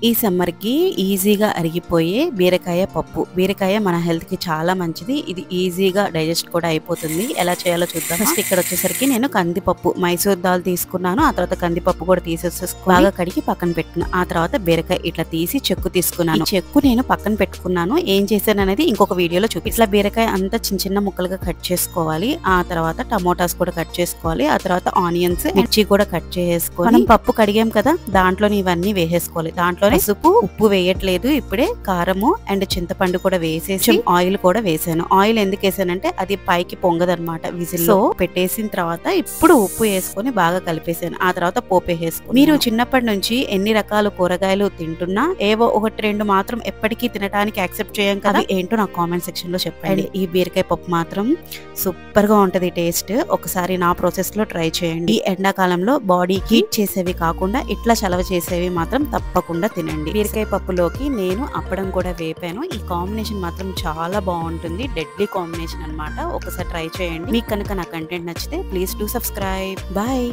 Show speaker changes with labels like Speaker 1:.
Speaker 1: ఈ సమ్మర్కి ఈజీగా అరిగిపోయే బీరకాయ పప్పు. బీరకాయ మన హెల్త్కి చాలా మంచిది. ఇది ఈజీగా డైజెస్ట్ కూడా అయిపోతుంది. ఎలా చేయాలో చూద్దాం. ఫస్ట్ ఇక్కడ వచ్చేసరికి నేను కందిపప్పు, మైసూర్ దాల్ తీసుకున్నాను. ఆ తర్వాత కందిపప్పు కూడా తీసేసుకుని బాగా కడిగి పక్కన పెట్టుకున్నాను. ఆ తర్వాత బీరకాయ ఇట్లా తీసి చెక్కు తీసుకున్నాను. చెక్కు నేను పక్కన పెట్టుకున్నాను. ఏం చేశాను అనేది ఇంకొక వీడియోలో చూపి. ఇట్లా బీరకాయ అంతా చిన్న చిన్న ముక్కలుగా కట్ చేసుకోవాలి. ఆ తర్వాత టమోటాస్ కూడా కట్ చేసుకోవాలి. ఆ తర్వాత ఆనియన్స్, మిర్చి కూడా కట్ చేసుకొని మనం పప్పు కడిగాం కదా, దాంట్లోని ఇవన్నీ వేసేసుకోవాలి. దాంట్లో పసుపు, ఉప్పు వేయట్లేదు ఇప్పుడే, కారము అండ్ చింతపండు కూడా వేసేసి ఆయిల్ కూడా వేసాను. ఆయిల్ ఎందుకు వేసానంటే అది పైకి పొంగదనమాట విజిల్ లో పెట్టేసిన తర్వాత ఇప్పుడు ఉప్పు వేసుకొని బాగా కలిపేసాను. ఆ తర్వాత పోపే వేసుకుని. మీరు చిన్నప్పటి నుంచి ఎన్ని రకాల కూరగాయలు తింటున్నా ఏవో ఒకటి రెండు మాత్రం ఎప్పటికీ తినడానికి యాక్సెప్ట్ చేయం కదా, ఏంటో నాకు కామెంట్ సెక్షన్ లో చెప్పండి. ఈ బీరకాయ పప్పు మాత్రం సూపర్ గా ఉంటది టేస్ట్. ఒకసారి నా ప్రాసెస్ లో ట్రై చేయండి. ఈ ఎండాకాలంలో బాడీ హీట్ చేసేవి కాకుండా ఇట్లా చలవ చేసేవి మాత్రం తప్పకుండా తినండి. బీరకాయ పప్పులోకి నేను అప్పడం కూడా వేపాను. ఈ కాంబినేషన్ మాత్రం చాలా బాగుంటుంది. డెడ్లీ కాంబినేషన్ అన్నమాట. ఒకసారి ట్రై చేయండి. మీకు కనుక నా కంటెంట్ నచ్చితే ప్లీజ్ డూ సబ్స్క్రైబ్. బాయ్.